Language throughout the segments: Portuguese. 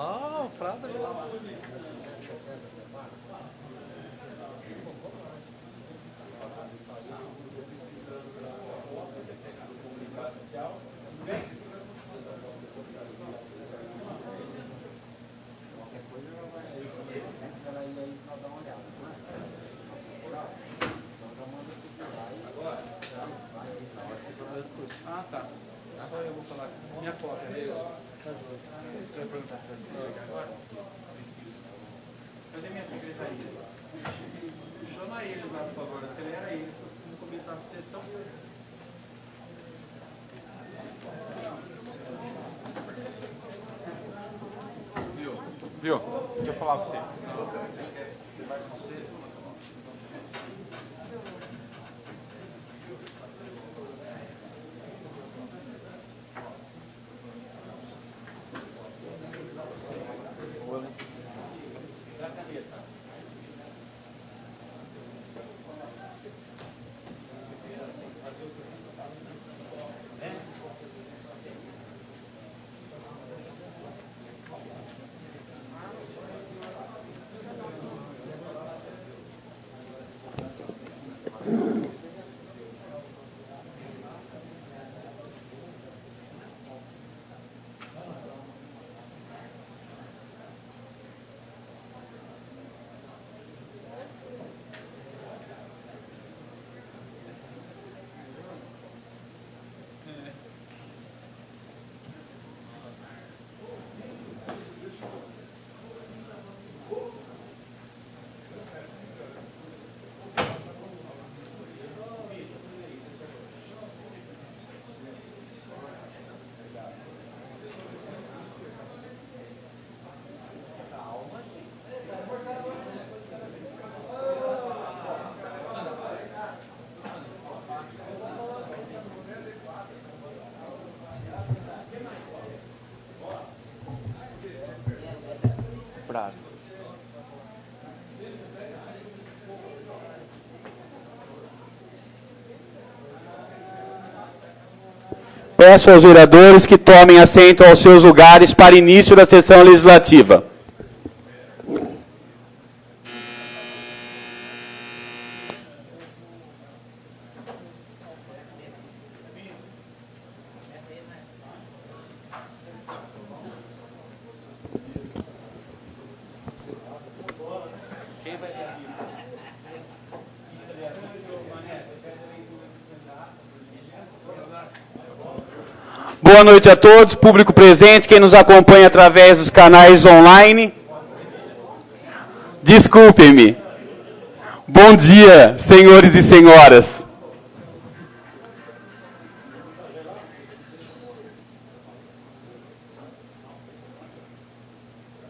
Ah, o prato de lá. Ah, tá. Agora eu vou falar. Minha cópia, né? Isso que eu ia perguntar. Cadê minha secretaria? Chama eles lá, por favor. Acelera eles. Eu preciso começar a sessão. Viu? Deixa eu falar pra você. Você vai com você. Peço aos vereadores que tomem assento aos seus lugares para início da sessão legislativa. Boa noite a todos, público presente, quem nos acompanha através dos canais online. Desculpem-me. Bom dia, senhores e senhoras.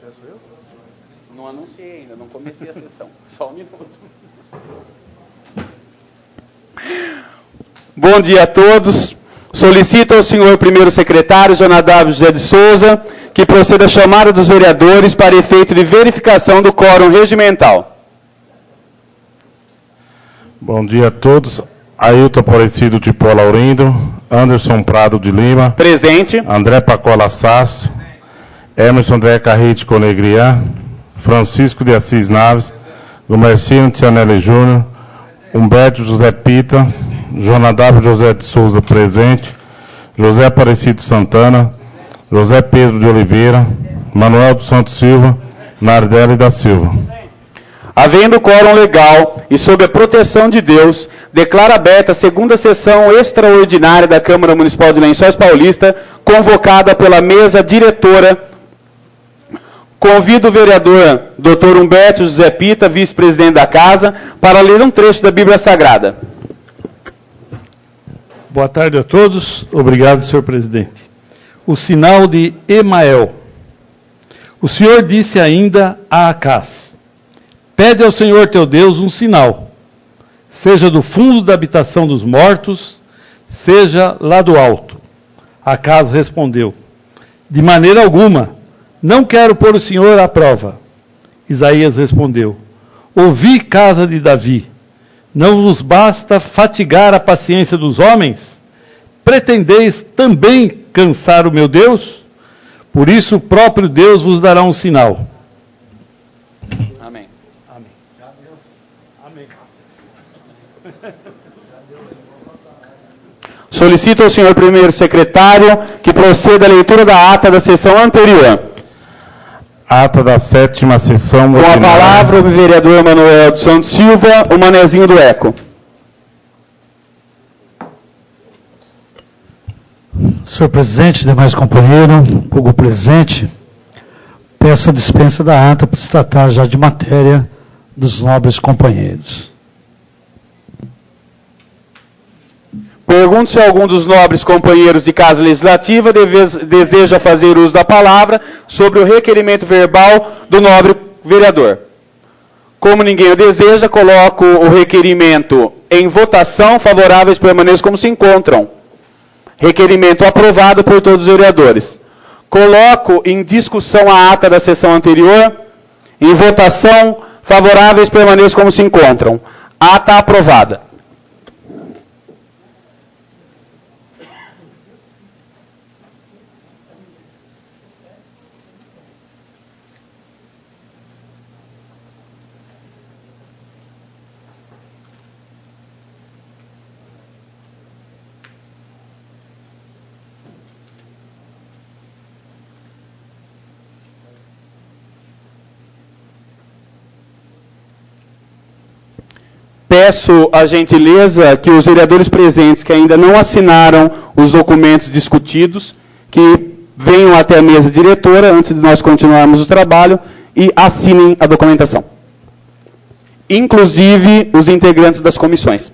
Já sou eu? Não anunciei ainda, não comecei a sessão. Só um minuto. Bom dia a todos. Solicito ao senhor primeiro secretário, Jonadab José de Souza, que proceda a chamada dos vereadores para efeito de verificação do quórum regimental. Bom dia a todos. Ailton Aparecido de Pó Laurindo, Anderson Prado de Lima. Presente. André Pacola Sasso, Emerson André Carrite Conegrian, Francisco de Assis Naves, Gumercino Tianelli Júnior, Humberto José Pita, Jonadab José de Souza presente, José Aparecido Santana, José Pedro de Oliveira, Manuel dos Santos Silva, Nardelli da Silva. Havendo quórum legal e sob a proteção de Deus, declaro aberta a segunda sessão extraordinária da Câmara Municipal de Lençóis Paulista, convocada pela mesa diretora. Convido o vereador Dr. Humberto José Pita, vice-presidente da Casa, para ler um trecho da Bíblia Sagrada. Boa tarde a todos. Obrigado, senhor presidente. O sinal de Emael. O Senhor disse ainda a Acás: pede ao Senhor teu Deus um sinal, seja do fundo da habitação dos mortos, seja lá do alto. Acás respondeu: de maneira alguma, não quero pôr o Senhor à prova. Isaías respondeu: ouvi, casa de Davi, não vos basta fatigar a paciência dos homens? Pretendeis também cansar o meu Deus? Por isso o próprio Deus vos dará um sinal. Amém. Amém. Amém. Solicito ao senhor primeiro secretário que proceda à leitura da ata da sessão anterior. Ata da 7ª sessão Com a ordinária. palavra o vereador Manuel de Santos Silva, o manezinho do eco. Senhor presidente, demais companheiros, Hugo presente, peço a dispensa da ata para se tratar já de matéria dos nobres companheiros. Pergunto se algum dos nobres companheiros de Casa Legislativa deseja fazer uso da palavra sobre o requerimento verbal do nobre vereador. Como ninguém o deseja, coloco o requerimento em votação. Favoráveis permaneçam como se encontram. Requerimento aprovado por todos os vereadores. Coloco em discussão a ata da sessão anterior. Em votação, favoráveis permaneçam como se encontram. Ata aprovada. Peço a gentileza que os vereadores presentes que ainda não assinaram os documentos discutidos, que venham até a mesa diretora, antes de nós continuarmos o trabalho, e assinem a documentação. Inclusive os integrantes das comissões.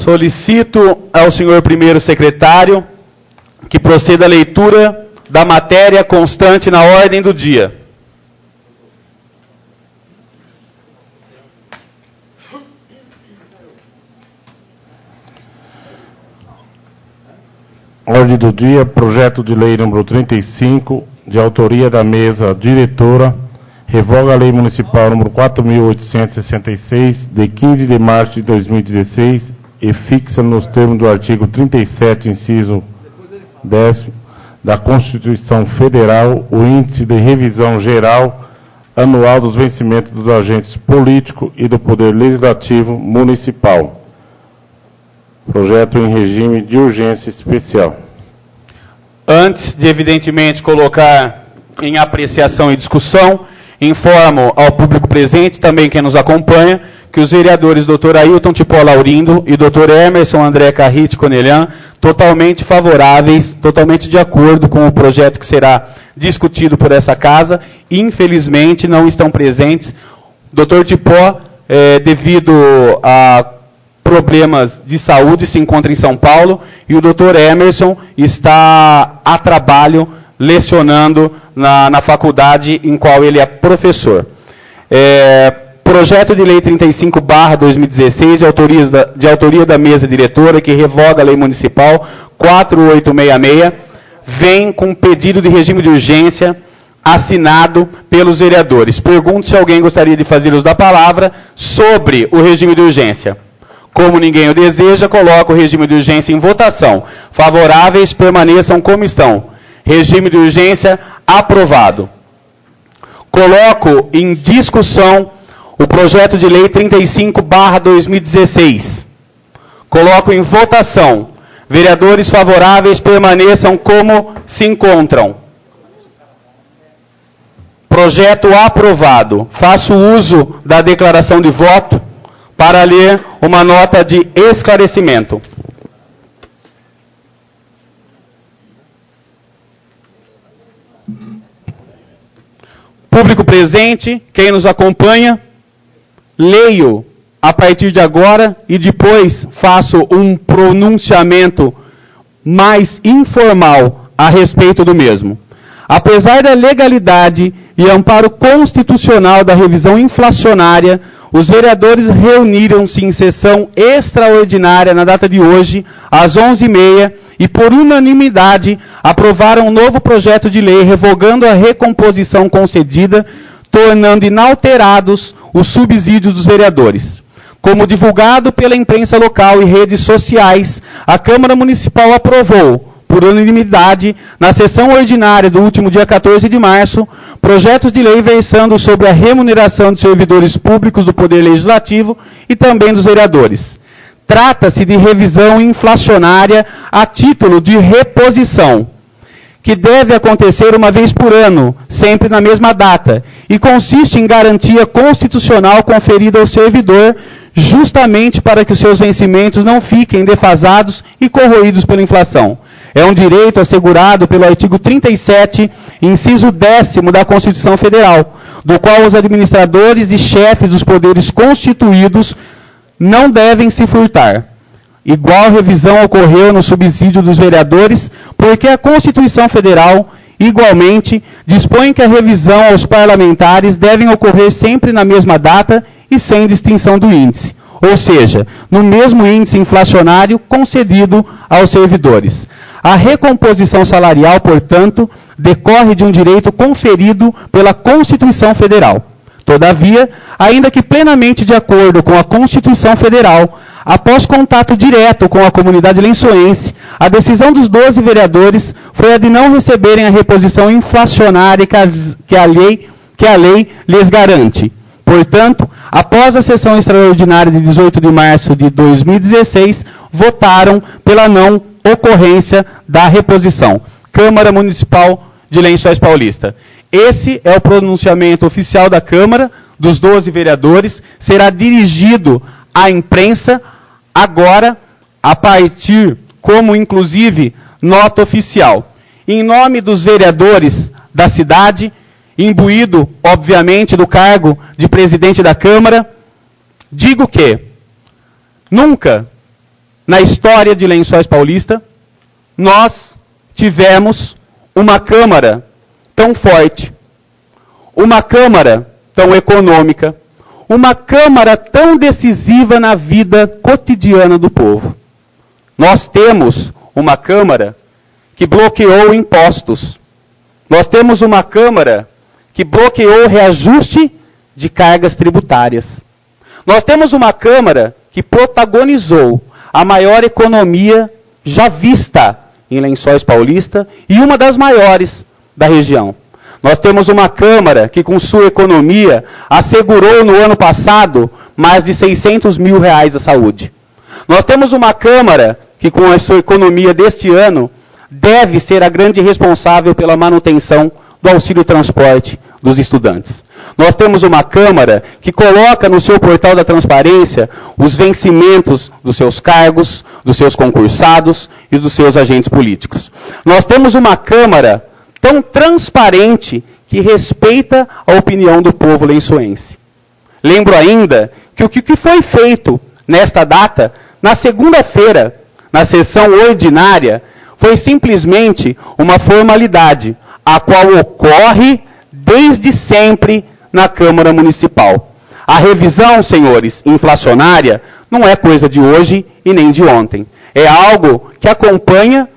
Solicito ao senhor primeiro secretário que proceda à leitura da matéria constante na ordem do dia. Ordem do dia, projeto de lei número 35, de autoria da mesa diretora, revoga a lei municipal número 4.866, de 15 de março de 2016, e fixa nos termos do artigo 37, inciso 10 da Constituição Federal, o índice de revisão geral anual dos vencimentos dos agentes políticos e do Poder Legislativo Municipal. Projeto em regime de urgência especial. Antes de, evidentemente, colocar em apreciação e discussão, informo ao público presente, também quem nos acompanha, que os vereadores Dr. Ailton Tipó Laurindo e Dr. Emerson André Carrit Conelhan, totalmente favoráveis, totalmente de acordo com o projeto que será discutido por essa casa, infelizmente não estão presentes. Dr. Tipó, devido a problemas de saúde, se encontra em São Paulo, e o Dr. Emerson está a trabalho lecionando na faculdade em qual ele é professor. Projeto de Lei 35/2016, de autoria da mesa diretora, que revoga a Lei Municipal 4866, vem com pedido de regime de urgência assinado pelos vereadores. Pergunto se alguém gostaria de fazer uso da palavra sobre o regime de urgência. Como ninguém o deseja, coloco o regime de urgência em votação. Favoráveis, permaneçam como estão. Regime de urgência aprovado. Coloco em discussão o projeto de lei 35/2016. Coloco em votação. Vereadores favoráveis permaneçam como se encontram. Projeto aprovado. Faço uso da declaração de voto para ler uma nota de esclarecimento. Público presente, quem nos acompanha, leio a partir de agora e depois faço um pronunciamento mais informal a respeito do mesmo. Apesar da legalidade e amparo constitucional da revisão inflacionária, os vereadores reuniram-se em sessão extraordinária na data de hoje, às 11h30, e por unanimidade aprovaram um novo projeto de lei revogando a recomposição concedida, tornando inalterados os subsídios dos vereadores. Como divulgado pela imprensa local e redes sociais, a Câmara Municipal aprovou, por unanimidade, na sessão ordinária do último dia 14 de março, projetos de lei versando sobre a remuneração de servidores públicos do Poder Legislativo e também dos vereadores. Trata-se de revisão inflacionária a título de reposição, que deve acontecer uma vez por ano, sempre na mesma data, e consiste em garantia constitucional conferida ao servidor, justamente para que os seus vencimentos não fiquem defasados e corroídos pela inflação. É um direito assegurado pelo artigo 37, inciso 10º da Constituição Federal, do qual os administradores e chefes dos poderes constituídos não devem se furtar. Igual revisão ocorreu no subsídio dos vereadores, porque a Constituição Federal, igualmente, dispõe que a revisão aos parlamentares devem ocorrer sempre na mesma data e sem distinção do índice, ou seja, no mesmo índice inflacionário concedido aos servidores. A recomposição salarial, portanto, decorre de um direito conferido pela Constituição Federal. Todavia, ainda que plenamente de acordo com a Constituição Federal, após contato direto com a comunidade lençoense, a decisão dos 12 vereadores foi a de não receberem a reposição inflacionária que a lei lhes garante, Portanto, após a sessão extraordinária de 18 de março de 2016, votaram pela não ocorrência da reposição. Câmara Municipal de Lençóis Paulista. Esse é o pronunciamento oficial da Câmara, dos 12 vereadores, será dirigido à imprensa agora, a partir, como inclusive nota oficial. Em nome dos vereadores da cidade, imbuído, obviamente, do cargo de presidente da Câmara, digo que nunca na história de Lençóis Paulista nós tivemos uma Câmara tão forte, uma Câmara tão econômica, uma Câmara tão decisiva na vida cotidiana do povo. Nós temos uma Câmara que bloqueou impostos. Nós temos uma Câmara que bloqueou o reajuste de cargas tributárias. Nós temos uma Câmara que protagonizou a maior economia já vista em Lençóis Paulista e uma das maiores da região. Nós temos uma Câmara que, com sua economia, assegurou no ano passado mais de R$600 mil à saúde. Nós temos uma Câmara que, com a sua economia deste ano, deve ser a grande responsável pela manutenção do auxílio transporte dos estudantes. Nós temos uma Câmara que coloca no seu portal da transparência os vencimentos dos seus cargos, dos seus concursados e dos seus agentes políticos. Nós temos uma Câmara tão transparente que respeita a opinião do povo lençoense. Lembro ainda que o que foi feito nesta data, na segunda-feira, na sessão ordinária, foi simplesmente uma formalidade, a qual ocorre desde sempre na Câmara Municipal. A revisão, senhores, inflacionária, não é coisa de hoje e nem de ontem. É algo que acompanha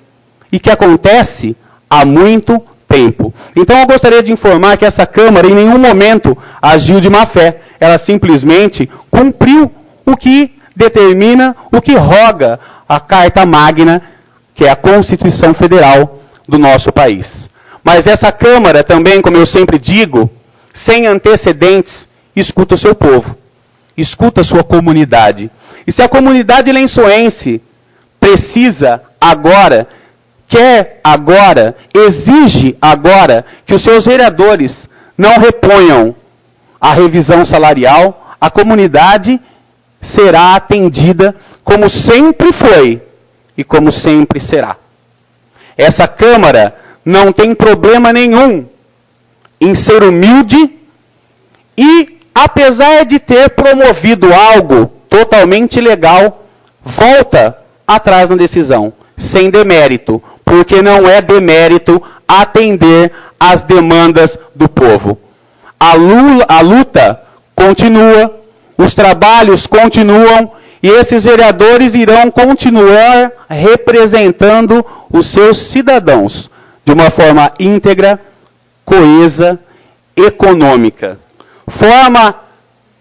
e que acontece há muito tempo. Então eu gostaria de informar que essa Câmara em nenhum momento agiu de má fé. Ela simplesmente cumpriu o que determina, o que roga a Carta Magna, que é a Constituição Federal do nosso país. Mas essa Câmara também, como eu sempre digo, sem antecedentes, escuta o seu povo, escuta a sua comunidade. E se a comunidade lençoense precisa agora, quer agora, exige agora que os seus vereadores não reponham a revisão salarial, a comunidade será atendida como sempre foi e como sempre será. Essa Câmara não tem problema nenhum em ser humilde e, apesar de ter promovido algo totalmente legal, volta atrás na decisão, sem demérito, porque não é demérito atender às demandas do povo. A luta continua, os trabalhos continuam e esses vereadores irão continuar representando os seus cidadãos de uma forma íntegra, coesa, econômica. Forma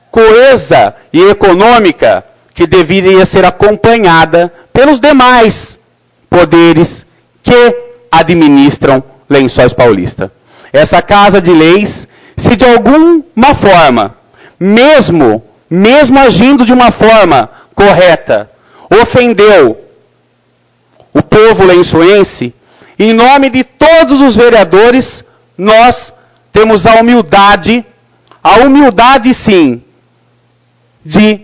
coesa e econômica que deveria ser acompanhada pelos demais poderes que administram Lençóis Paulista. Essa Casa de Leis, se de alguma forma, mesmo agindo de uma forma correta, ofendeu o povo lençoense, em nome de todos os vereadores, nós temos a humildade sim, de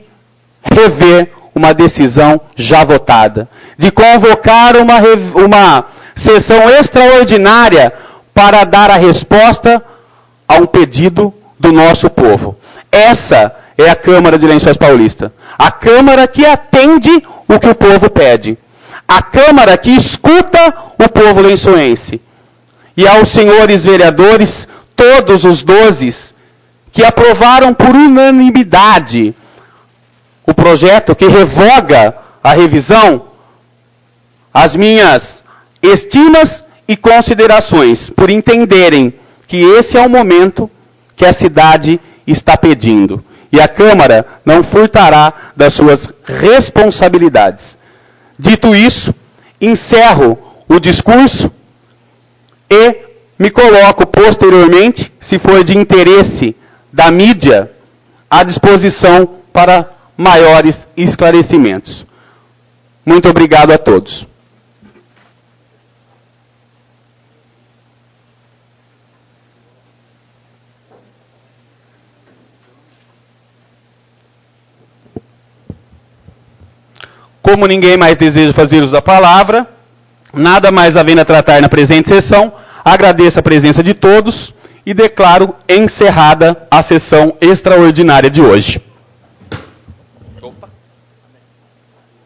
rever uma decisão já votada, de convocar uma sessão extraordinária para dar a resposta a um pedido do nosso povo. Essa é a Câmara de Lençóis Paulista. A Câmara que atende o que o povo pede. A Câmara que escuta o povo lençoense. E aos senhores vereadores, todos os 12, que aprovaram por unanimidade o projeto que revoga a revisão, as minhas estimas e considerações, por entenderem que esse é o momento que a cidade está pedindo. E a Câmara não furtará das suas responsabilidades. Dito isso, encerro o discurso e me coloco posteriormente, se for de interesse da mídia, à disposição para maiores esclarecimentos. Muito obrigado a todos. Como ninguém mais deseja fazer uso da palavra, nada mais havendo a tratar na presente sessão, agradeço a presença de todos e declaro encerrada a sessão extraordinária de hoje.